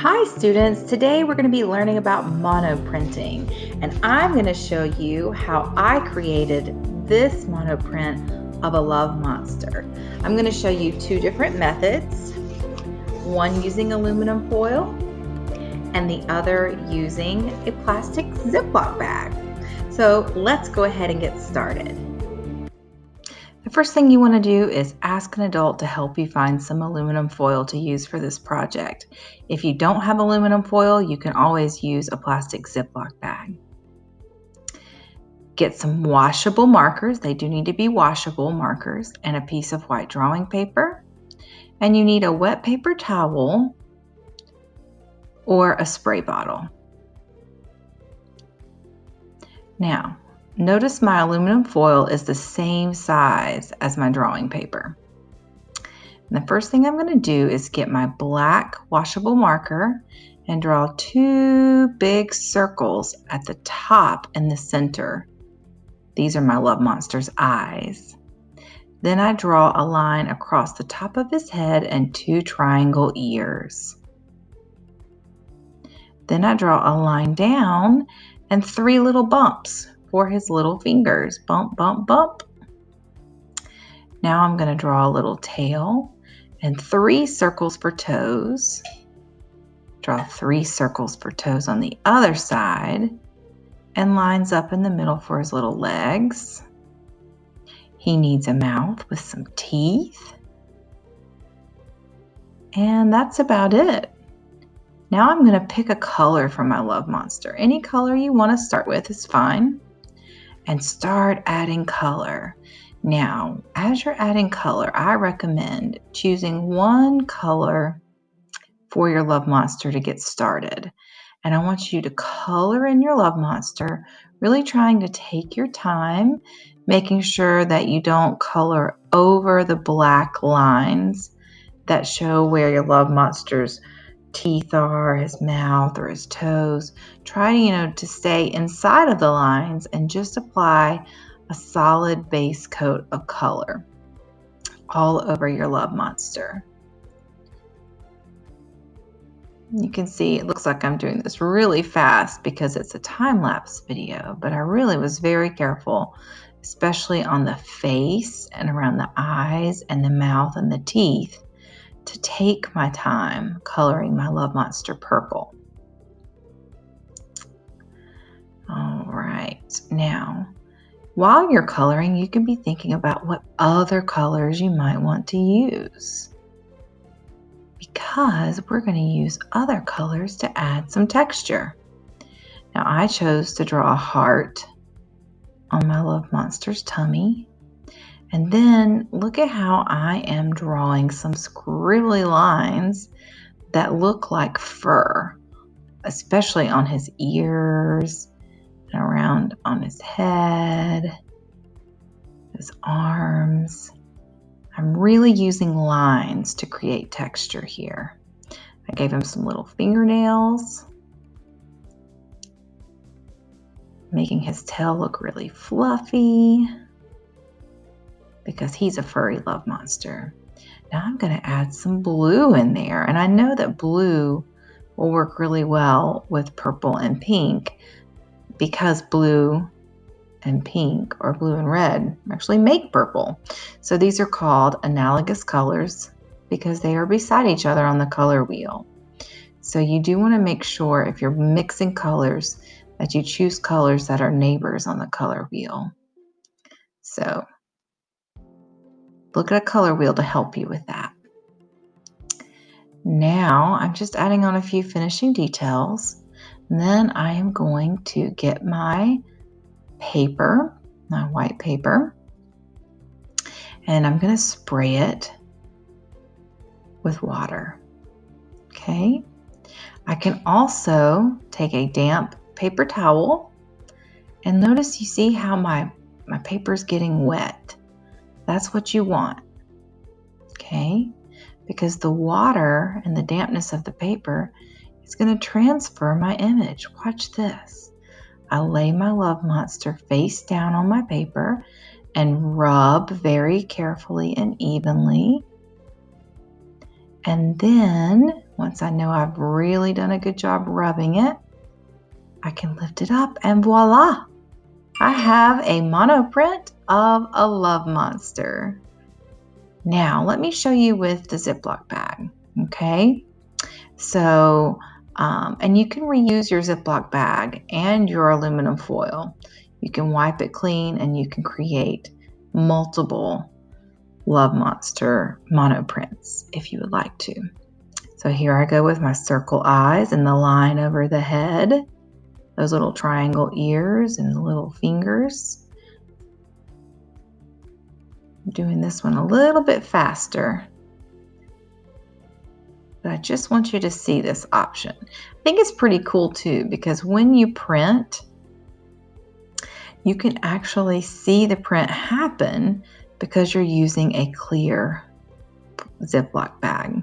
Hi students, today we're going to be learning about monoprinting, and I'm going to show you how I created this monoprint of a love monster. I'm going to show you two different methods, one using aluminum foil and the other using a plastic Ziploc bag. So let's go ahead and get started. The first thing you want to do is ask an adult to help you find some aluminum foil to use for this project. If you don't have aluminum foil, you can always use a plastic Ziploc bag. Get some washable markers. They do need to be washable markers, and a piece of white drawing paper. And you need a wet paper towel or a spray bottle. Now, notice my aluminum foil is the same size as my drawing paper. And the first thing I'm going to do is get my black washable marker and draw two big circles at the top and the center. These are my love monster's eyes. Then I draw a line across the top of his head and two triangle ears. Then I draw a line down and three little bumps for his little fingers. Bump, bump, bump. Now I'm going to draw a little tail and three circles for toes. Draw three circles for toes on the other side and lines up in the middle for his little legs. He needs a mouth with some teeth. And that's about it. Now I'm going to pick a color for my love monster. Any color you want to start with is fine. And start adding color. Now, as you're adding color, I recommend choosing one color for your love monster to get started. And I want you to color in your love monster, really trying to take your time, making sure that you don't color over the black lines that show where your love monster's teeth are, his mouth, or his toes. Try to stay inside of the lines and just apply a solid base coat of color all over your love monster. You can see it looks like I'm doing this really fast because it's a time-lapse video, but I really was very careful, especially on the face and around the eyes and the mouth and the teeth, to take my time coloring my love monster purple. All right, now, while you're coloring, you can be thinking about what other colors you might want to use, because we're going to use other colors to add some texture. Now, I chose to draw a heart on my love monster's tummy. And then look at how I am drawing some scribbly lines that look like fur, especially on his ears and around on his head, his arms. I'm really using lines to create texture here. I gave him some little fingernails, making his tail look really fluffy, because he's a furry love monster. Now I'm going to add some blue in there, and I know that blue will work really well with purple and pink, because blue and pink, or blue and red, actually make purple. So these are called analogous colors because they are beside each other on the color wheel. So you do want to make sure, if you're mixing colors, that you choose colors that are neighbors on the color wheel. So look at a color wheel to help you with that. Now I'm just adding on a few finishing details. And then I am going to get my paper, my white paper, and I'm going to spray it with water. Okay. I can also take a damp paper towel, and notice, you see how my paper's getting wet. That's what you want, okay? Because the water and the dampness of the paper is going to transfer my image. Watch this. I lay my love monster face down on my paper and rub very carefully and evenly. And then Once I know I've really done a good job rubbing it, I can lift it up and voila! I have a monoprint of a love monster. Now, let me show you with the Ziploc bag, okay? So, and you can reuse your Ziploc bag and your aluminum foil. You can wipe it clean and you can create multiple Love Monster monoprints if you would like to. So here I go with my circle eyes and the line over the head, those little triangle ears and the little fingers. I'm doing this one a little bit faster, but I just want you to see this option. I think it's pretty cool too, because when you print, you can actually see the print happen because you're using a clear Ziploc bag.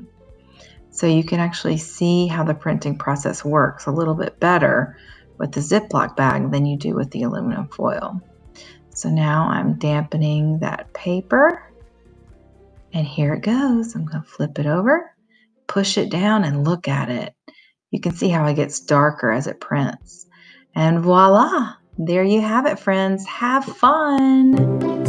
So you can actually see how the printing process works a little bit better with the Ziploc bag than you do with the aluminum foil. So now I'm dampening that paper, and here it goes. I'm going to flip it over, push it down, and look at it. You can see how it gets darker as it prints. And voila, there you have it, friends. Have fun.